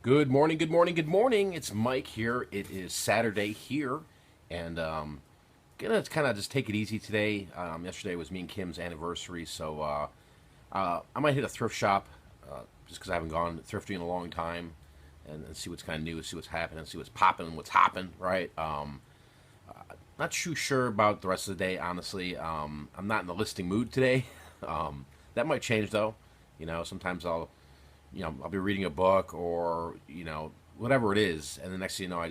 Good morning, good morning, good morning. It's Mike here. It is Saturday here, and gonna kind of just take it easy today. Yesterday was me and Kim's anniversary, so I might hit a thrift shop just because I haven't gone thrifting in a long time, and see what's kind of new, see what's happening, see what's popping, what's hopping, right? Not too sure about the rest of the day, honestly. I'm not in the listing mood today. That might change though. Sometimes I'll be reading a book or whatever it is, and the next thing you know,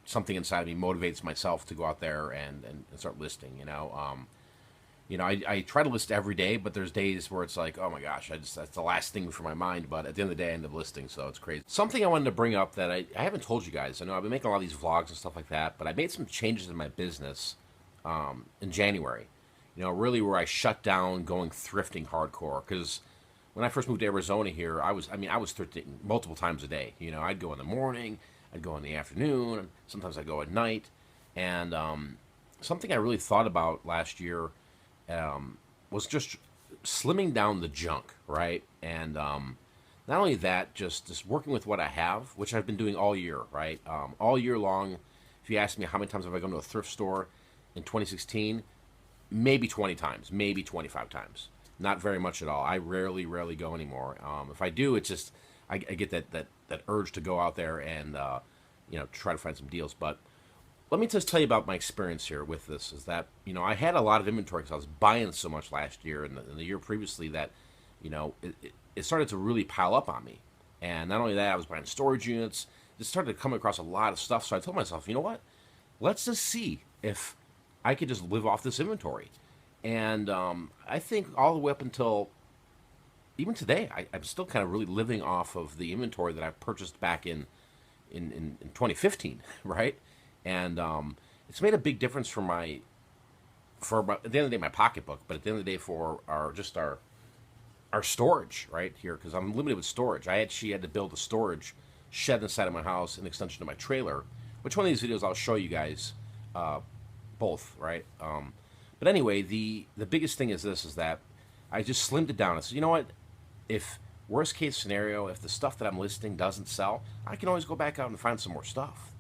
something inside of me motivates myself to go out there and start listing. I try to list every day, but there's days where it's like, oh my gosh, that's the last thing for my mind. But at the end of the day, I end up listing, so it's crazy. Something I wanted to bring up that I haven't told you guys. I know I've been making a lot of these vlogs and stuff like that, but I made some changes in my business in January. Really where I shut down going thrifting hardcore because when I first moved to Arizona here, I was thrifting multiple times a day. I'd go in the morning, I'd go in the afternoon, sometimes I'd go at night, and something I really thought about last year was just slimming down the junk, right? And not only that, just working with what I have, which I've been doing all year, right? All year long. If you ask me how many times have I gone to a thrift store in 2016, maybe 20 times, maybe 25 times. Not very much at all. I rarely go anymore. If I do, it's just I get that urge to go out there and try to find some deals. But let me just tell you about my experience here with this. Is that I had a lot of inventory because I was buying so much last year and the year previously that it started to really pile up on me. And not only that, I was buying storage units. Just started to come across a lot of stuff. So I told myself, you know what? Let's just see if I could just live off this inventory. And I think all the way up until even today, I'm still kind of really living off of the inventory that I purchased back in 2015, right? And it's made a big difference at the end of the day, my pocketbook, but at the end of the day, for our storage right here, because I'm limited with storage. I actually had to build a storage shed inside of my house, an extension to my trailer. Which one of these videos I'll show you guys both, right? But anyway, the biggest thing is this: is that I just slimmed it down. I said, you know what? If worst case scenario, if the stuff that I'm listing doesn't sell, I can always go back out and find some more stuff,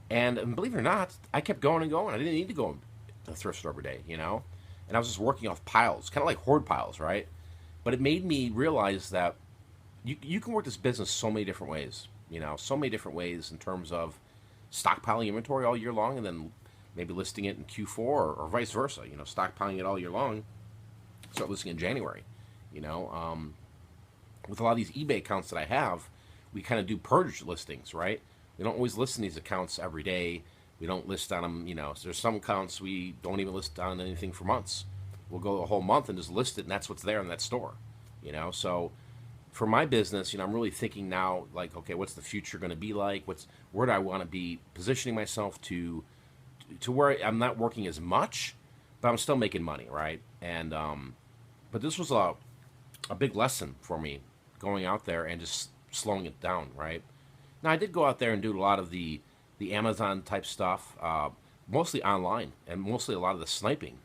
And believe it or not, I kept going and going. I didn't need to go to the thrift store every day. And I was just working off piles, kind of like hoard piles, right? But it made me realize that you can work this business so many different ways, so many different ways in terms of stockpiling inventory all year long and then maybe listing it in Q4 or vice versa, stockpiling it all year long, start listing in January. You know, um, with a lot of these eBay accounts that I have, we kind of do purge listings, right? We don't always list in these accounts every day. We don't list on them, so there's some accounts we don't even list on anything for months. We'll go a whole month and just list it, and that's what's there in that store, So for my business, I'm really thinking now, like, okay, what's the future going to be like? Where do I want to be positioning myself to where I'm not working as much, but I'm still making money, right? And but this was a big lesson for me going out there and just slowing it down, right? Now I did go out there and do a lot of the Amazon type stuff, mostly online, and mostly a lot of the sniping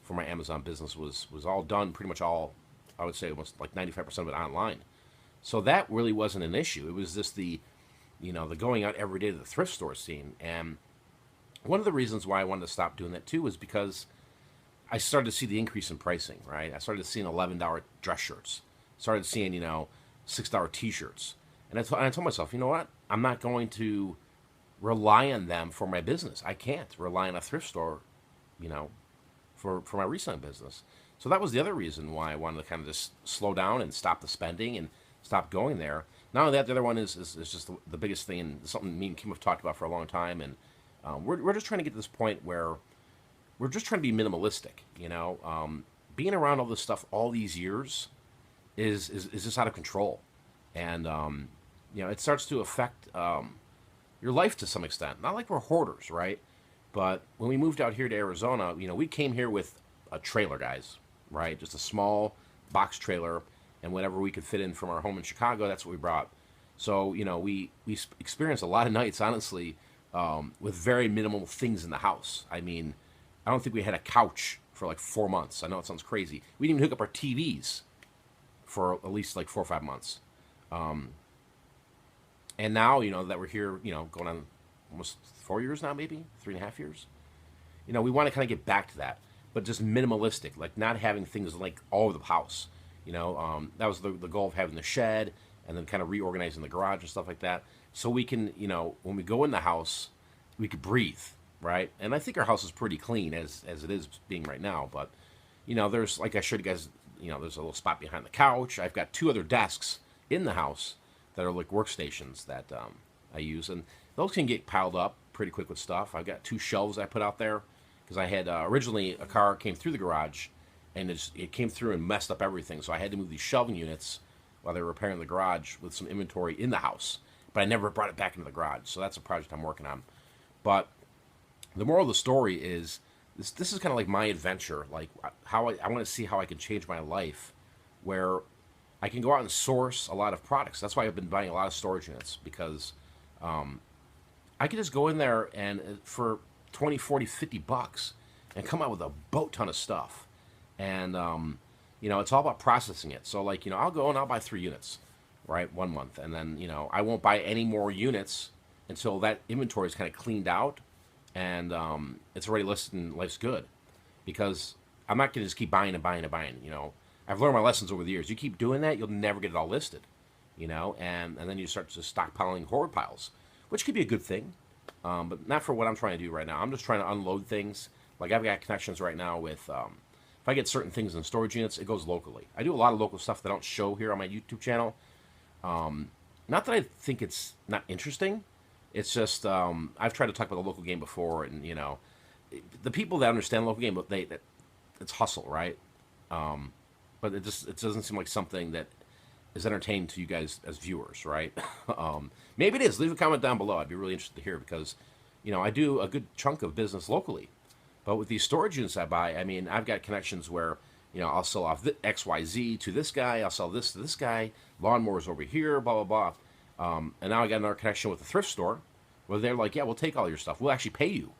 for my Amazon business was all done pretty much all, I would say almost like 95% of it online. So that really wasn't an issue. It was just the going out every day to the thrift store scene. And one of the reasons why I wanted to stop doing that too was because I started to see the increase in pricing, right? I started seeing $11 dress shirts, started seeing, $6 t-shirts. And I told myself, you know what? I'm not going to rely on them for my business. I can't rely on a thrift store, you know, for my reselling business. So that was the other reason why I wanted to kind of just slow down and stop the spending and stop going there. Not only that, the other one is just the biggest thing, and something me and Kim have talked about for a long time. And we're just trying to get to this point where we're just trying to be minimalistic. Being around all this stuff all these years is just out of control. And it starts to affect your life to some extent. Not like we're hoarders, right? But when we moved out here to Arizona, we came here with a trailer, guys, right? Just a small box trailer, and whatever we could fit in from our home in Chicago, that's what we brought. So we experienced a lot of nights, honestly, with very minimal things in the house. I mean, I don't think we had a couch for like 4 months. I know it sounds crazy. We didn't even hook up our TVs for at least like 4 or 5 months. And now, that we're here, going on almost 4 years now, maybe 3.5 years. We want to kind of get back to that, but just minimalistic, like not having things like all over the house. That was the goal of having the shed and then kind of reorganizing the garage and stuff like that. So we can, when we go in the house, we could breathe, right? And I think our house is pretty clean as it is being right now. But, there's, like I showed you guys, there's a little spot behind the couch. I've got 2 other desks in the house that are like workstations that I use. And those can get piled up pretty quick with stuff. I've got 2 shelves I put out there because I had originally a car came through the garage and it came through and messed up everything. So I had to move these shelving units while they were repairing the garage with some inventory in the house. But I never brought it back into the garage. So that's a project I'm working on. But the moral of the story is this is kind of like my adventure, like how I want to see how I can change my life where I can go out and source a lot of products. That's why I've been buying a lot of storage units, because I could just go in there and for 20, 40, 50 bucks and come out with a boat ton of stuff. And, it's all about processing it. So, like, I'll go and I'll buy 3 units, right, 1 month. And then, I won't buy any more units until that inventory is kind of cleaned out and it's already listed and life's good. Because I'm not going to just keep buying and buying and buying, I've learned my lessons over the years. You keep doing that, you'll never get it all listed, and then you start to stockpiling hoard piles, which could be a good thing, but not for what I'm trying to do right now. I'm just trying to unload things. Like I've got connections right now with, if I get certain things in storage units, it goes locally. I do a lot of local stuff that I don't show here on my YouTube channel. Not that I think it's not interesting. It's just I've tried to talk about the local game before, and the people that understand the local game, but it's hustle, right? But it doesn't seem like something that is entertaining to you guys as viewers, right? Maybe it is. Leave a comment down below. I'd be really interested to hear, because I do a good chunk of business locally. But with these storage units I buy, I mean, I've got connections where, I'll sell off XYZ to this guy, I'll sell this to this guy, lawnmowers over here, blah, blah, blah. And now I got another connection with a thrift store where they're like, yeah, we'll take all your stuff. We'll actually pay you,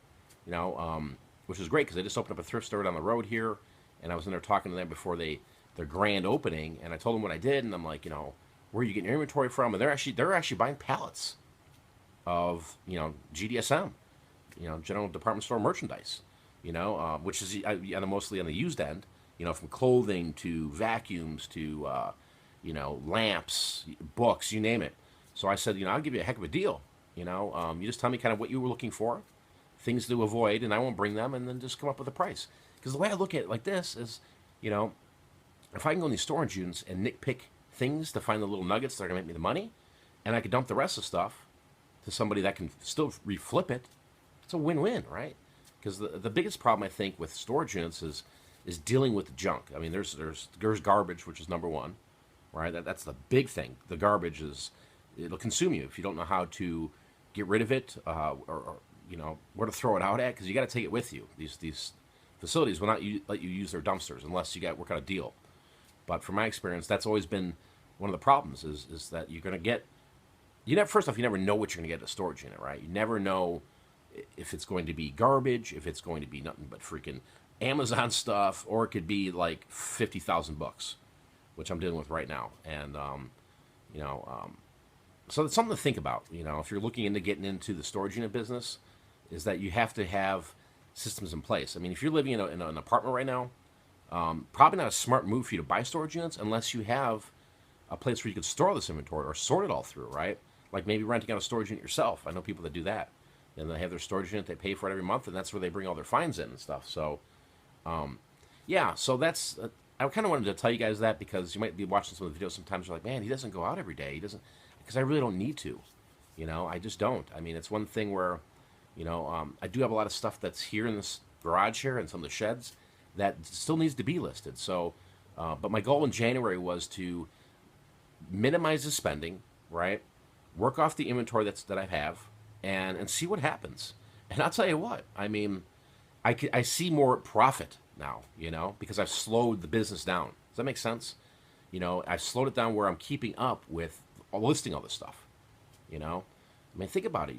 which is great because they just opened up a thrift store down the road here. And I was in there talking to them before their grand opening. And I told them what I did. And I'm like, where are you getting your inventory from? And they're actually buying pallets of, GDSM, General Department Store merchandise. Which is mostly on the used end, from clothing to vacuums to, lamps, books, you name it. So I said, I'll give you a heck of a deal. You just tell me kind of what you were looking for, things to avoid, and I won't bring them, and then just come up with a price. Because the way I look at it like this is, if I can go in these storage units and nitpick things to find the little nuggets that are going to make me the money, and I can dump the rest of the stuff to somebody that can still reflip it, it's a win-win, right? Because the biggest problem I think with storage units is dealing with the junk. I mean, there's garbage, which is number one, right? That's the big thing. The garbage it'll consume you if you don't know how to get rid of it, or where to throw it out at, because you got to take it with you. These facilities will not let you use their dumpsters unless you work out a deal. But from my experience, that's always been one of the problems is that you're going to get. First off, you never know what you're going to get at a storage unit, right? You never know if it's going to be garbage, if it's going to be nothing but freaking Amazon stuff, or it could be like 50,000 bucks, which I'm dealing with right now. And, so it's something to think about, if you're looking into getting into the storage unit business, is that you have to have systems in place. I mean, if you're living in an apartment right now, probably not a smart move for you to buy storage units unless you have a place where you can store this inventory or sort it all through, right? Like maybe renting out a storage unit yourself. I know people that do that. And they have their storage unit, they pay for it every month, and that's where they bring all their finds in and stuff. So, so that's, I kind of wanted to tell you guys that, because you might be watching some of the videos sometimes, you're like, man, he doesn't go out every day. He doesn't, because I really don't need to, I just don't. I mean, it's one thing where, I do have a lot of stuff that's here in this garage here and some of the sheds that still needs to be listed. So, but my goal in January was to minimize the spending, right? Work off the inventory that I have, and see what happens. And I'll tell you what, I mean, I see more profit now, because I've slowed the business down. Does that make sense? I've slowed it down where I'm keeping up with listing all this stuff. I mean, think about it.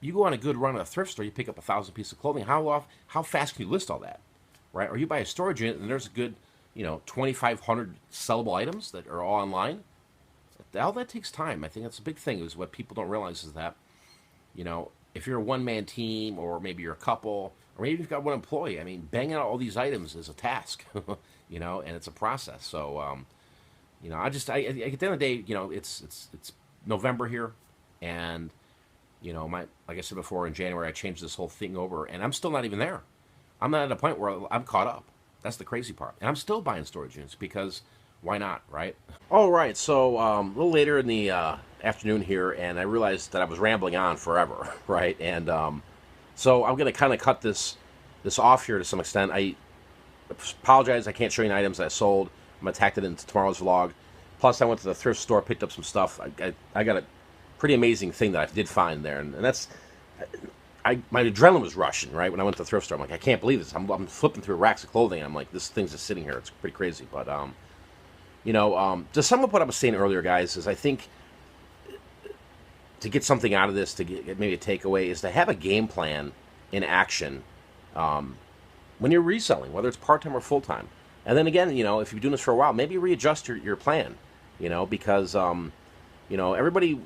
You go on a good run at a thrift store, you pick up 1,000 pieces of clothing. How fast can you list all that, right? Or you buy a storage unit and there's a good, 2,500 sellable items that are all online. all that takes time. I think that's a big thing. Is what people don't realize is that, if you're a one-man team, or maybe you're a couple, or maybe you've got one employee, I mean, banging out all these items is a task, and it's a process. So, at the end of the day, it's November here, and like I said before, in January I changed this whole thing over, and I'm still not even there. I'm not at a point where I'm caught up. That's the crazy part, and I'm still buying storage units because why not, right? All right, so a little later in the afternoon here, and I realized that I was rambling on forever, right? And so I'm going to kind of cut this off here to some extent. I apologize, I can't show you any items that I sold. I'm going to tack it into tomorrow's vlog. Plus, I went to the thrift store, picked up some stuff. I got a pretty amazing thing that I did find there, and that's... my adrenaline was rushing, right? When I went to the thrift store, I'm like, I can't believe this. I'm flipping through racks of clothing, and I'm like, this thing's just sitting here. It's pretty crazy. But, to sum up what I was saying earlier, guys, is I think to get something out of this, to get maybe a takeaway, is to have a game plan in action when you're reselling, whether it's part-time or full-time. And then again, if you've been doing this for a while, maybe readjust your plan, because, everybody...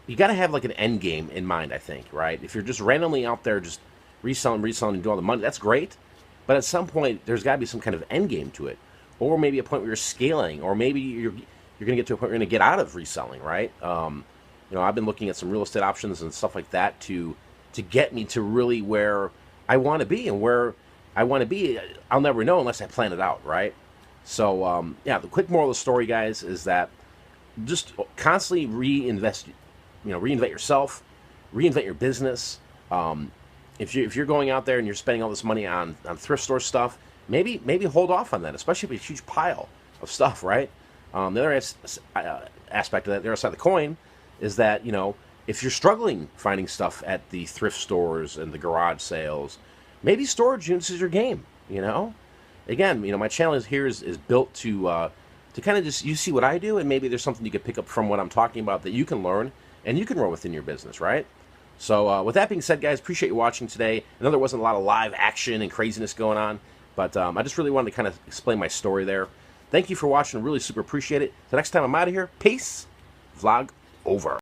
You got to have like an end game in mind, I think, right? If you're just randomly out there just reselling, and do all the money, that's great. But at some point, there's got to be some kind of end game to it. Or maybe a point where you're scaling, or maybe you're going to get to a point where you're going to get out of reselling, right? I've been looking at some real estate options and stuff like that to get me to really where I want to be. And where I want to be, I'll never know unless I plan it out, right? So, the quick moral of the story, guys, is that just constantly reinvent yourself, reinvent your business. If you're going out there and you're spending all this money on thrift store stuff, maybe hold off on that, especially if it's a huge pile of stuff, right? The other aspect of that, the other side of the coin, is that if you're struggling finding stuff at the thrift stores and the garage sales, maybe storage units is your game. Again, my channel is built to kind of just, you see what I do, and maybe there's something you could pick up from what I'm talking about that you can learn and you can run within your business, right? So with that being said, guys, appreciate you watching today. I know there wasn't a lot of live action and craziness going on, but I just really wanted to kind of explain my story there. Thank you for watching. Really super appreciate it. So next time I'm out of here, peace. Vlog over.